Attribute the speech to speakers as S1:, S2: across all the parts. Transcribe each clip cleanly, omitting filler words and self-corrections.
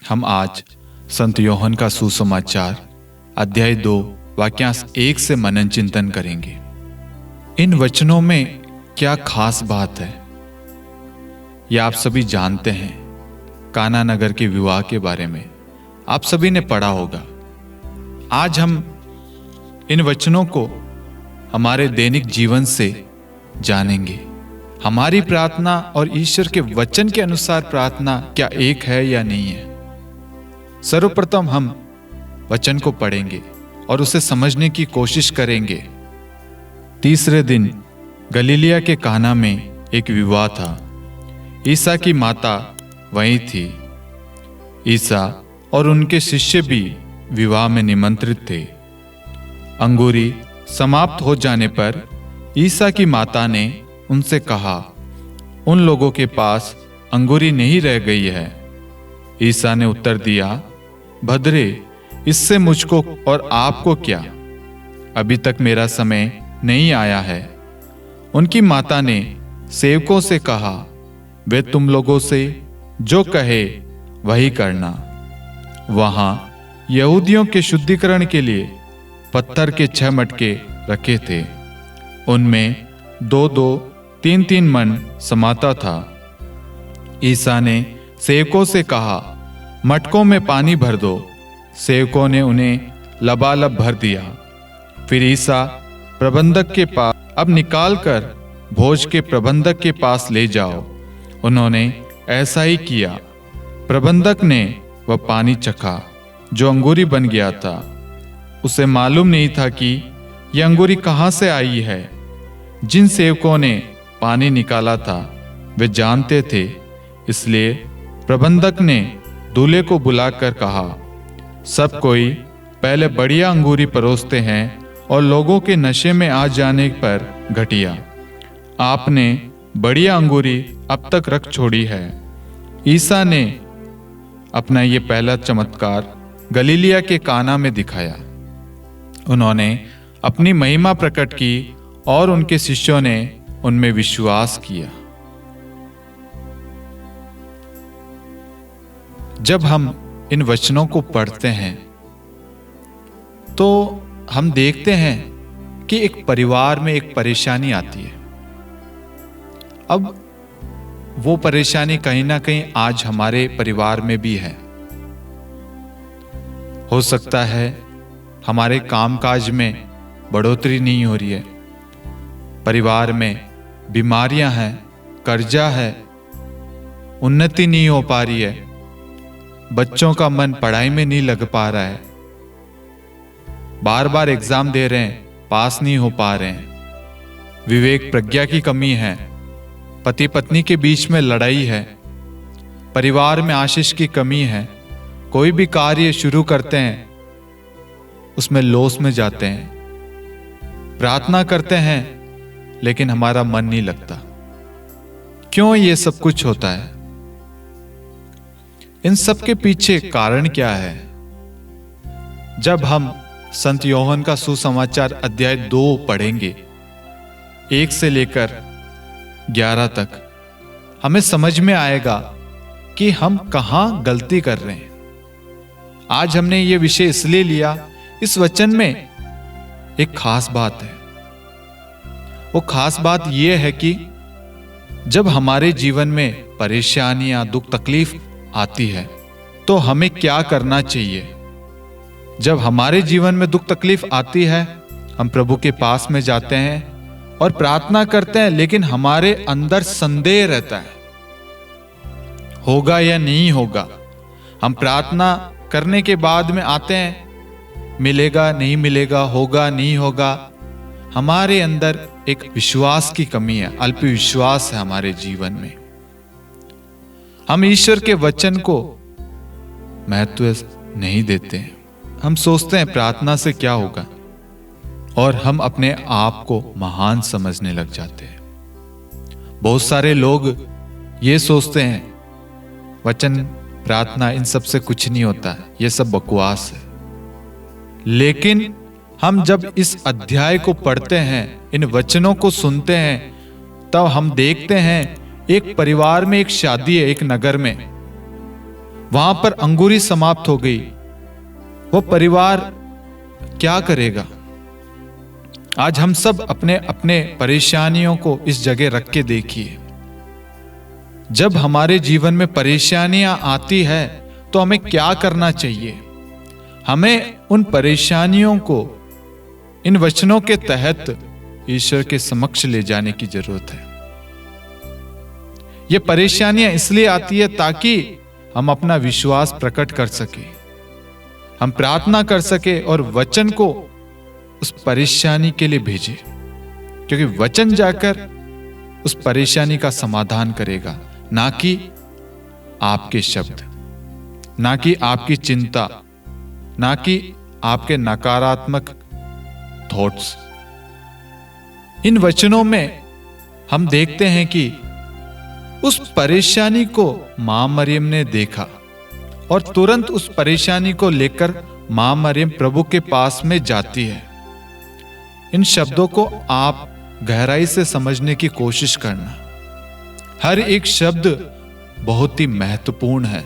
S1: हम आज संत यूहन्ना का सुसमाचार अध्याय 2 वाक्यांश 1 से मनन चिंतन करेंगे। इन वचनों में क्या खास बात है, यह आप सभी जानते हैं। काना नगर के विवाह के बारे में आप सभी ने पढ़ा होगा। आज हम इन वचनों को हमारे दैनिक जीवन से जानेंगे। हमारी प्रार्थना और ईश्वर के वचन के अनुसार प्रार्थना क्या एक है या नहीं है। सर्वप्रथम हम वचन को पढ़ेंगे और उसे समझने की कोशिश करेंगे। तीसरे दिन गलीलिया के काना में एक विवाह था। ईसा की माता वहीं थी। ईसा और उनके शिष्य भी विवाह में निमंत्रित थे। अंगूरी समाप्त हो जाने पर ईसा की माता ने उनसे कहा, उन लोगों के पास अंगूरी नहीं रह गई है। ईसा ने उत्तर दिया, भद्रे, इससे मुझको और आपको क्या, अभी तक मेरा समय नहीं आया है। उनकी माता ने सेवकों से कहा, वे तुम लोगों से जो कहे वही करना। वहां यहूदियों के शुद्धिकरण के लिए पत्थर के 6 मटके रखे थे। उनमें 2-2, 3-3 मन समाता था। ईसा ने सेवकों से कहा, मटकों में पानी भर दो। सेवकों ने उन्हें लबालब भर दिया। फिर ईसा प्रबंधक के पास, अब निकाल कर भोज के प्रबंधक के पास ले जाओ। उन्होंने ऐसा ही किया। प्रबंधक ने वह पानी चखा जो अंगूरी बन गया था। उसे मालूम नहीं था कि यह अंगूरी कहाँ से आई है। जिन सेवकों ने पानी निकाला था वे जानते थे, इसलिए प्रबंधक ने दूल्हे को बुलाकर कहा, सब कोई पहले बढ़िया अंगूरी परोसते हैं और लोगों के नशे में आ जाने पर घटिया। आपने बढ़िया अंगूरी अब तक रख छोड़ी है। ईसा ने अपना ये पहला चमत्कार गलीलिया के काना में दिखाया। उन्होंने अपनी महिमा प्रकट की और उनके शिष्यों ने उनमें विश्वास किया। जब हम इन वचनों को पढ़ते हैं तो हम देखते हैं कि एक परिवार में एक परेशानी आती है। अब वो परेशानी कहीं ना कहीं आज हमारे परिवार में भी है। हो सकता है हमारे कामकाज में बढ़ोतरी नहीं हो रही है, परिवार में बीमारियां हैं, कर्जा है, उन्नति नहीं हो पा रही है, बच्चों का मन पढ़ाई में नहीं लग पा रहा है, बार बार एग्जाम दे रहे हैं, पास नहीं हो पा रहे हैं, विवेक प्रज्ञा की कमी है, पति पत्नी के बीच में लड़ाई है, परिवार में आशीष की कमी है, कोई भी कार्य शुरू करते हैं उसमें लॉस में जाते हैं, प्रार्थना करते हैं लेकिन हमारा मन नहीं लगता। क्यों ये सब कुछ होता है? इन सब के पीछे कारण क्या है? जब हम संत यूहन्ना का सुसमाचार अध्याय 2 पढ़ेंगे 1 से लेकर 11 तक, हमें समझ में आएगा कि हम कहां गलती कर रहे हैं। आज हमने ये विषय इसलिए लिया, इस वचन में एक खास बात है। वो खास बात यह है कि जब हमारे जीवन में परेशानियां, दुख, तकलीफ आती है तो हमें क्या करना चाहिए। जब हमारे जीवन में दुख तकलीफ आती है, हम प्रभु के पास में जाते हैं और प्रार्थना करते हैं, लेकिन हमारे अंदर संदेह रहता है, होगा या नहीं होगा। हम प्रार्थना करने के बाद में आते हैं, मिलेगा नहीं मिलेगा, होगा नहीं होगा। हमारे अंदर एक विश्वास की कमी है, अल्प विश्वास है हमारे जीवन में। हम ईश्वर के वचन को महत्व नहीं देते हैं। हम सोचते हैं प्रार्थना से क्या होगा, और हम अपने आप को महान समझने लग जाते हैं। बहुत सारे लोग ये सोचते हैं वचन, प्रार्थना, इन सब से कुछ नहीं होता, ये सब बकवास है। लेकिन हम जब इस अध्याय को पढ़ते हैं, इन वचनों को सुनते हैं, तब हम देखते हैं एक परिवार में एक शादी है, एक नगर में, वहां पर अंगूरी समाप्त हो गई, वो परिवार क्या करेगा? आज हम सब अपने अपने परेशानियों को इस जगह रख के देखिए। जब हमारे जीवन में परेशानियां आती है तो हमें क्या करना चाहिए? हमें उन परेशानियों को इन वचनों के तहत ईश्वर के समक्ष ले जाने की जरूरत है। ये परेशानियां इसलिए आती है ताकि हम अपना विश्वास प्रकट कर सके, हम प्रार्थना कर सके और वचन को उस परेशानी के लिए भेजे, क्योंकि वचन जाकर उस परेशानी का समाधान करेगा, ना कि आपके शब्द, ना कि आपकी चिंता, ना कि आपके नकारात्मक थॉट्स। इन वचनों में हम देखते हैं कि उस परेशानी को मां मरियम ने देखा और तुरंत उस परेशानी को लेकर मां मरियम प्रभु के पास में जाती है। इन शब्दों को आप गहराई से समझने की कोशिश करना। हर एक शब्द बहुत ही महत्वपूर्ण है,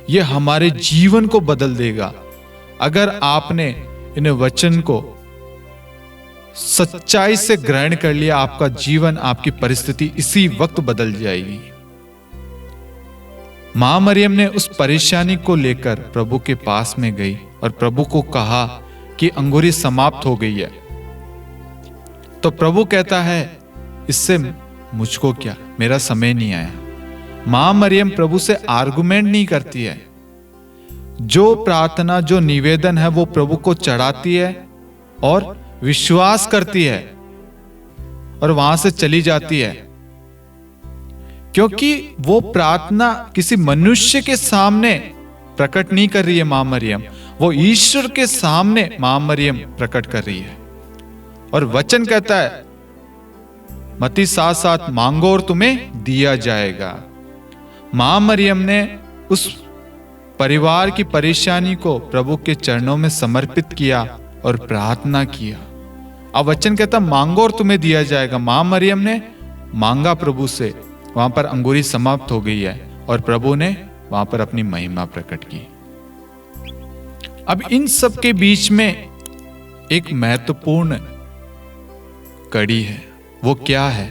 S1: यह हमारे जीवन को बदल देगा। अगर आपने इन वचन को सच्चाई से ग्रहण कर लिया, आपका जीवन, आपकी परिस्थिति इसी वक्त बदल जाएगी। मां मरियम ने उस परेशानी को लेकर प्रभु के पास में गई और प्रभु को कहा कि अंगूरी समाप्त हो गई है। तो प्रभु कहता है, इससे मुझको क्या, मेरा समय नहीं आया। मां मरियम प्रभु से आर्गुमेंट नहीं करती है। जो प्रार्थना, जो निवेदन है वो प्रभु को चढ़ाती है और विश्वास करती है और वहां से चली जाती है, क्योंकि वो प्रार्थना किसी मनुष्य के सामने प्रकट नहीं कर रही है मां मरियम, वो ईश्वर के सामने मां मरियम प्रकट कर रही है। और वचन कहता है मत्ती 7:7, मांगो और तुम्हें दिया जाएगा। मां मरियम ने उस परिवार की परेशानी को प्रभु के चरणों में समर्पित किया और प्रार्थना किया। अब वचन कहता मांगो और तुम्हें दिया जाएगा। मां मरियम ने मांगा प्रभु से, वहां पर अंगूरी समाप्त हो गई है और प्रभु ने वहां पर अपनी महिमा प्रकट की। अब इन सब के बीच में एक महत्वपूर्ण कड़ी है, वो क्या है?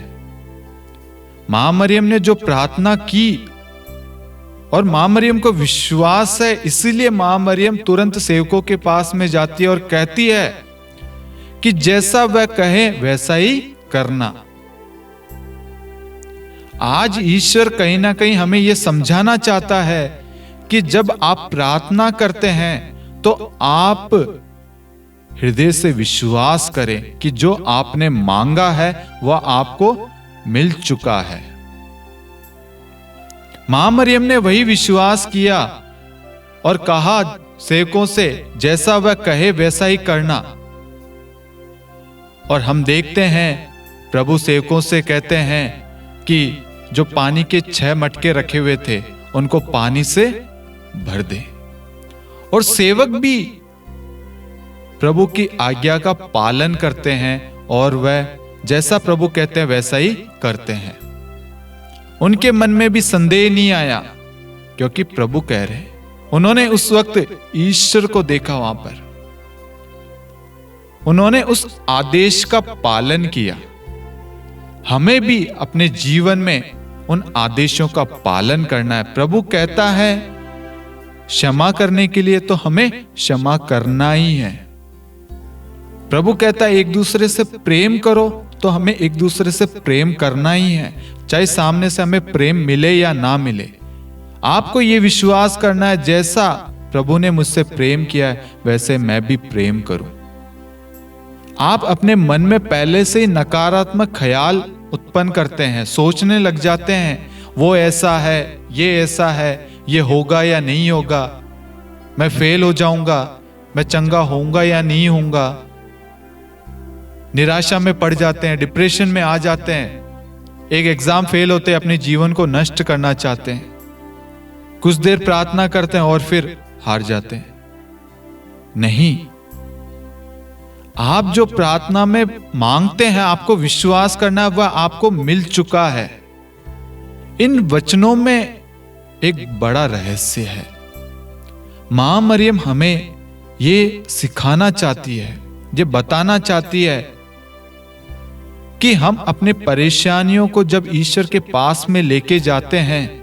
S1: मां मरियम ने जो प्रार्थना की और मां मरियम को विश्वास है, इसीलिए मां मरियम तुरंत सेवकों के पास में जाती है और कहती है कि जैसा वह कहे वैसा ही करना। आज ईश्वर कहीं ना कहीं हमें यह समझाना चाहता है कि जब आप प्रार्थना करते हैं तो आप हृदय से विश्वास करें कि जो आपने मांगा है वह आपको मिल चुका है। मां मरियम ने वही विश्वास किया और कहा सेवकों से, जैसा वह कहे वैसा ही करना। और हम देखते हैं प्रभु सेवकों से कहते हैं कि जो पानी के 6 मटके रखे हुए थे उनको पानी से भर दे। और सेवक भी प्रभु की आज्ञा का पालन करते हैं और वह जैसा प्रभु कहते हैं वैसा ही करते हैं। उनके मन में भी संदेह नहीं आया, क्योंकि प्रभु कह रहे, उन्होंने उस वक्त ईश्वर को देखा, वहां पर उन्होंने उस आदेश का पालन किया। हमें भी अपने जीवन में उन आदेशों का पालन करना है। प्रभु कहता है क्षमा करने के लिए, तो हमें क्षमा करना ही है। प्रभु कहता है एक दूसरे से प्रेम करो, तो हमें एक दूसरे से प्रेम करना ही है, चाहे सामने से हमें प्रेम मिले या ना मिले। आपको यह विश्वास करना है जैसा प्रभु ने मुझसे प्रेम किया है वैसे मैं भी प्रेम करूं। आप अपने मन में पहले से ही नकारात्मक ख्याल उत्पन्न करते हैं, सोचने लग जाते हैं वो ऐसा है, ये ऐसा है, ये होगा या नहीं होगा, मैं फेल हो जाऊंगा, मैं चंगा होऊंगा या नहीं होऊंगा। निराशा में पड़ जाते हैं, डिप्रेशन में आ जाते हैं। एक एग्जाम फेल होते अपने जीवन को नष्ट करना चाहते हैं, कुछ देर प्रार्थना करते हैं और फिर हार जाते हैं। नहीं, आप जो प्रार्थना में मांगते हैं आपको विश्वास करना है वह आपको मिल चुका है। इन वचनों में एक बड़ा रहस्य है, मां मरियम हमें ये सिखाना चाहती है, ये बताना चाहती है कि हम अपने परेशानियों को जब ईश्वर के पास में लेके जाते हैं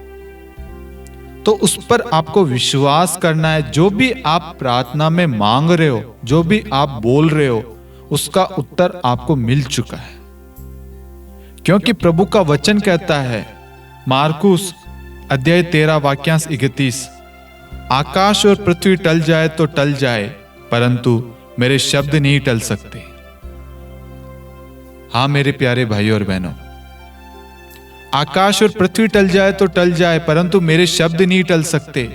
S1: तो उस पर आपको विश्वास करना है। जो भी आप प्रार्थना में मांग रहे हो, जो भी आप बोल रहे हो, उसका उत्तर आपको मिल चुका है। क्योंकि प्रभु का वचन कहता है, मार्कुस अध्याय 13 वाक्यांश 31, आकाश और पृथ्वी टल जाए तो टल जाए, परंतु मेरे शब्द नहीं टल सकते। हाँ मेरे प्यारे भाइयों और बहनों, आकाश और पृथ्वी टल जाए तो टल जाए, परंतु मेरे शब्द नहीं टल सकते।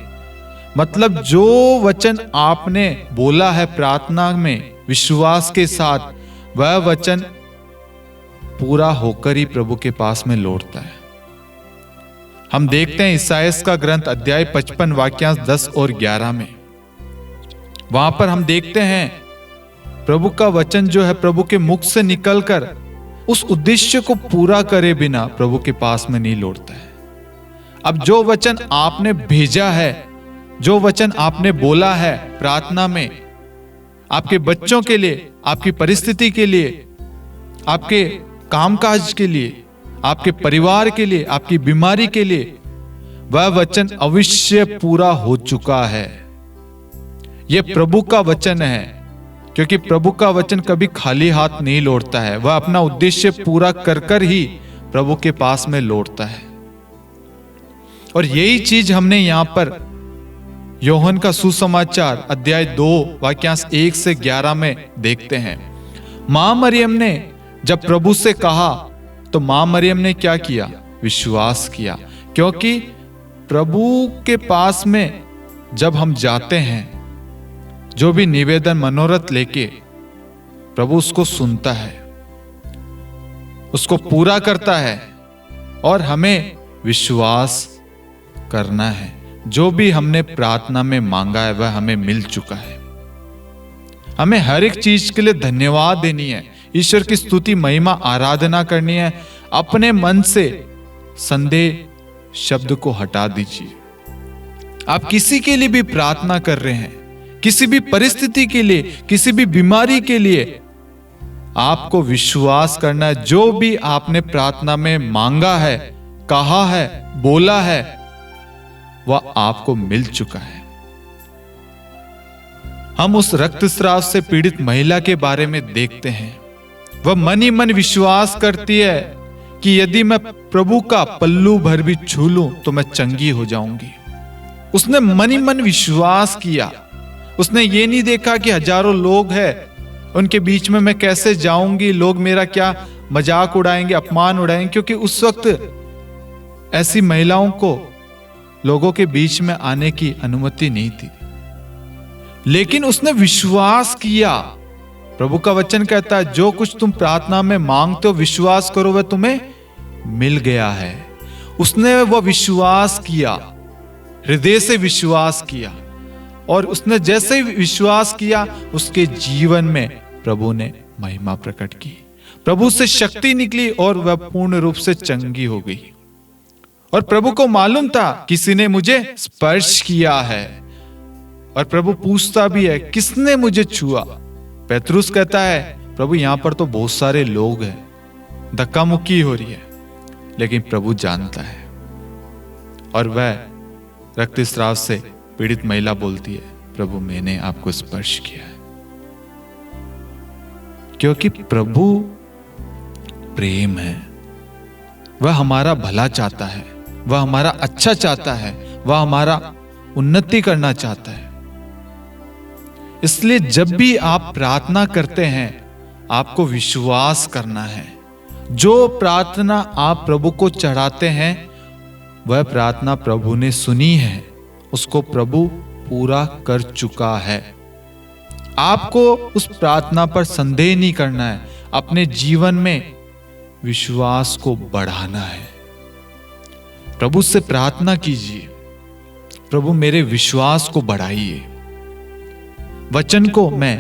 S1: मतलब जो वचन आपने बोला है प्रार्थना में विश्वास के साथ, वह वचन पूरा होकर ही प्रभु के पास में लौटता है। हम देखते हैं इसायास का ग्रंथ अध्याय 55 वाक्यांश 10 और 11 में, वहां पर हम देखते हैं प्रभु का वचन जो है प्रभु के मुख से निकलकर उस उद्देश्य को पूरा करे बिना प्रभु के पास में नहीं लौटता है। अब जो वचन आपने भेजा है, जो वचन आपने बोला है प्रार्थना में, आपके बच्चों के लिए, आपकी परिस्थिति के लिए, आपके कामकाज के लिए, आपके परिवार के लिए, आपकी बीमारी के लिए, वह वचन अवश्य पूरा हो चुका है। यह प्रभु का वचन है, क्योंकि प्रभु का वचन कभी खाली हाथ नहीं लौटता है। वह अपना उद्देश्य पूरा कर कर ही प्रभु के पास में लौटता है। और यही चीज हमने यहां पर यूहन्ना का सुसमाचार अध्याय 2 वाक्यांश 1 से 11 में देखते हैं। मां मरियम ने जब प्रभु से कहा तो मां मरियम ने क्या किया? विश्वास किया। क्योंकि प्रभु के पास में जब हम जाते हैं, जो भी निवेदन मनोरथ लेके, प्रभु उसको सुनता है, उसको पूरा करता है, और हमें विश्वास करना है। जो भी हमने प्रार्थना में मांगा है वह हमें मिल चुका है। हमें हर एक चीज के लिए धन्यवाद देनी है, ईश्वर की स्तुति महिमा आराधना करनी है। अपने मन से संदेह शब्द को हटा दीजिए। आप किसी के लिए भी प्रार्थना कर रहे हैं, किसी भी परिस्थिति के लिए, किसी भी बीमारी के लिए, आपको विश्वास करना है जो भी आपने प्रार्थना में मांगा है, कहा है, बोला है, वह आपको मिल चुका है। हम उस रक्तस्राव से पीड़ित महिला के बारे में देखते हैं। वह मन ही मन विश्वास करती है कि यदि मैं प्रभु का पल्लू भर भी छू लूं तो मैं चंगी हो जाऊंगी। उसने मन ही मन विश्वास किया। उसने ये नहीं देखा कि हजारों लोग हैं, उनके बीच में मैं कैसे जाऊंगी, लोग मेरा क्या मजाक उड़ाएंगे, अपमान उड़ाएंगे, क्योंकि उस वक्त ऐसी महिलाओं को लोगों के बीच में आने की अनुमति नहीं थी। लेकिन उसने विश्वास किया। प्रभु का वचन कहता है, जो कुछ तुम प्रार्थना में मांगते हो विश्वास करो वह तुम्हें मिल गया है। उसने वह विश्वास किया, हृदय से विश्वास किया, और उसने जैसे ही विश्वास किया उसके जीवन में प्रभु ने महिमा प्रकट की। प्रभु से शक्ति निकली और वह पूर्ण रूप से चंगी हो गई। और प्रभु को मालूम था किसी ने मुझे स्पर्श किया है। और प्रभु पूछता भी है, किसने मुझे छुआ? पेतरुस कहता है, प्रभु यहां पर तो बहुत सारे लोग हैं, धक्का मुक्की हो रही है, लेकिन प्रभु जानता है। और वह रक्तस्राव से पीड़ित महिला बोलती है, प्रभु मैंने आपको स्पर्श किया है। क्योंकि प्रभु प्रेम है, वह हमारा भला चाहता है, वह हमारा अच्छा चाहता है, वह हमारा उन्नति करना चाहता है। इसलिए जब भी आप प्रार्थना करते हैं आपको विश्वास करना है। जो प्रार्थना आप प्रभु को चढ़ाते हैं वह प्रार्थना प्रभु ने सुनी है, उसको प्रभु पूरा कर चुका है। आपको उस प्रार्थना पर संदेह नहीं करना है, अपने जीवन में विश्वास को बढ़ाना है। प्रभु से प्रार्थना कीजिए, प्रभु मेरे विश्वास को बढ़ाइए, वचन को मैं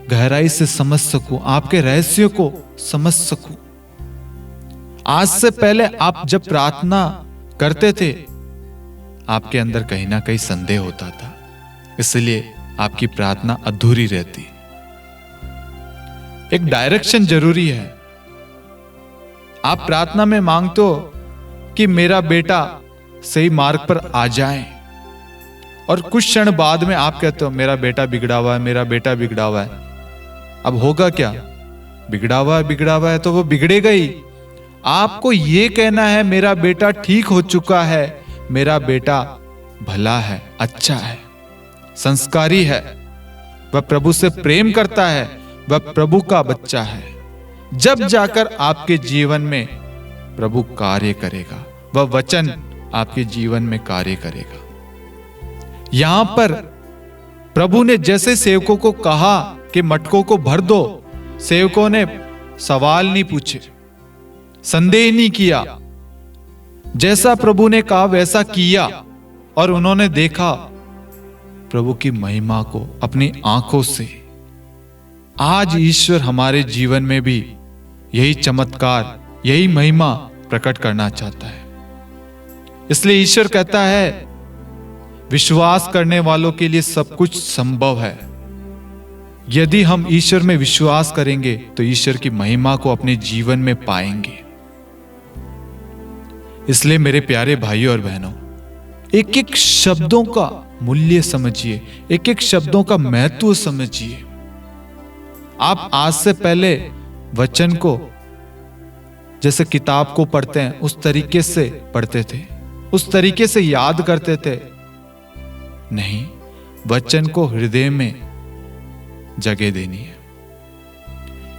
S1: गहराई से समझ सकूं, आपके रहस्यों को समझ सकूं। आज से पहले आप जब प्रार्थना करते थे आपके अंदर कहीं ना कहीं संदेह होता था, इसलिए आपकी प्रार्थना अधूरी रहती। एक डायरेक्शन जरूरी है। आप प्रार्थना में मांगते हो कि मेरा बेटा सही मार्ग पर आ जाए, और कुछ क्षण बाद में आप कहते हो मेरा बेटा बिगड़ा हुआ है, मेरा बेटा बिगड़ा हुआ है। अब होगा क्या? बिगड़ा हुआ है तो वो बिगड़ेगा ही। आपको ये कहना है मेरा बेटा ठीक हो चुका है, मेरा बेटा भला है, अच्छा है, संस्कारी है, वह प्रभु से प्रेम करता है, वह प्रभु का बच्चा है। जब जाकर आपके जीवन में प्रभु कार्य करेगा, वह वचन आपके जीवन में कार्य करेगा। यहां पर प्रभु ने जैसे सेवकों को कहा कि मटकों को भर दो, सेवकों ने सवाल नहीं पूछे, संदेह नहीं किया। जैसा प्रभु ने कहा वैसा किया, और उन्होंने देखा प्रभु की महिमा को अपनी आंखों से। आज ईश्वर हमारे जीवन में भी यही चमत्कार, यही महिमा प्रकट करना चाहता है। इसलिए ईश्वर कहता है विश्वास करने वालों के लिए सब कुछ संभव है। यदि हम ईश्वर में विश्वास करेंगे तो ईश्वर की महिमा को अपने जीवन में पाएंगे। इसलिए मेरे प्यारे भाइयों और बहनों, एक एक शब्दों का मूल्य समझिए, एक एक शब्दों का महत्व समझिए। आप आज से पहले वचन को जैसे किताब को पढ़ते हैं उस तरीके से पढ़ते थे, उस तरीके से याद करते थे? नहीं, वचन को हृदय में जगह देनी है।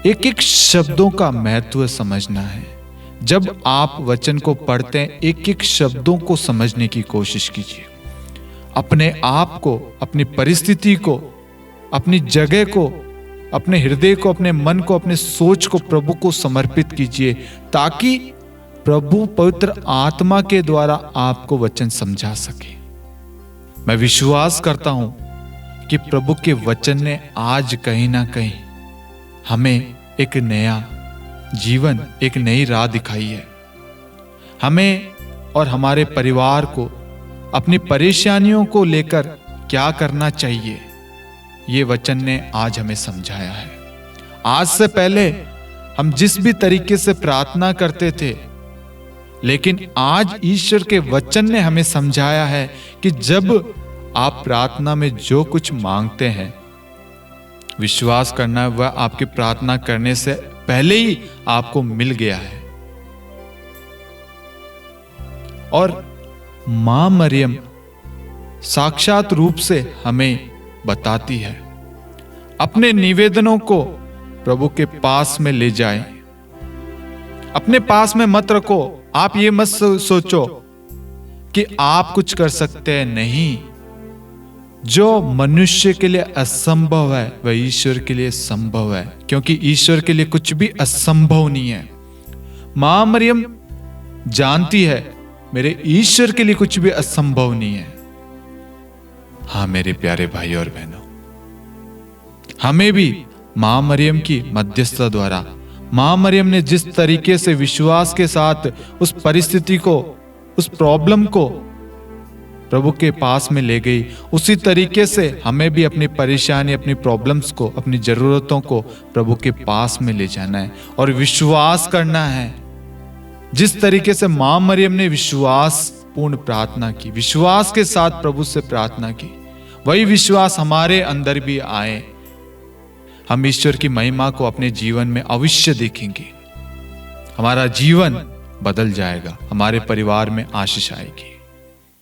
S1: एक एक शब्दों का महत्व समझना है। जब आप वचन को पढ़ते हैं, एक एक शब्दों को समझने की कोशिश कीजिए। अपने आप को, अपनी परिस्थिति को, अपनी जगह को, अपने हृदय को, अपने मन को, अपने सोच को प्रभु को समर्पित कीजिए, ताकि प्रभु पवित्र आत्मा के द्वारा आपको वचन समझा सके। मैं विश्वास करता हूं कि प्रभु के वचन ने आज कहीं ना कहीं हमें एक नया जीवन, एक नई राह दिखाई है। हमें और हमारे परिवार को अपनी परेशानियों को लेकर क्या करना चाहिए, ये वचन ने आज हमें समझाया है। आज से पहले हम जिस भी तरीके से प्रार्थना करते थे, लेकिन आज ईश्वर के वचन ने हमें समझाया है कि जब आप प्रार्थना में जो कुछ मांगते हैं, विश्वास करना है वह आपकी प्रार्थना करने से पहले ही आपको मिल गया है। और मां मरियम साक्षात रूप से हमें बताती है, अपने निवेदनों को प्रभु के पास में ले जाएं। अपने पास में मत रखो। आप ये मत सोचो कि आप कुछ कर सकते हैं। नहीं, जो मनुष्य के लिए असंभव है वह ईश्वर के लिए संभव है, क्योंकि ईश्वर के लिए कुछ भी असंभव नहीं है। मां मरियम जानती है मेरे ईश्वर के लिए कुछ भी असंभव नहीं है। हाँ मेरे प्यारे भाई और बहनों, हमें भी मां मरियम की मध्यस्थता द्वारा, मां मरियम ने जिस तरीके से विश्वास के साथ उस परिस्थिति को, उस प्रॉब्लम को प्रभु के पास में ले गई, उसी तरीके से हमें भी अपनी परेशानी, अपनी प्रॉब्लम्स को, अपनी जरूरतों को प्रभु के पास में ले जाना है और विश्वास करना है। जिस तरीके से मां मरियम ने विश्वास पूर्ण प्रार्थना की, विश्वास के साथ प्रभु से प्रार्थना की, वही विश्वास हमारे अंदर भी आए। हम ईश्वर की महिमा को अपने जीवन में अवश्य देखेंगे। हमारा जीवन बदल जाएगा, हमारे परिवार में आशीष आएगी।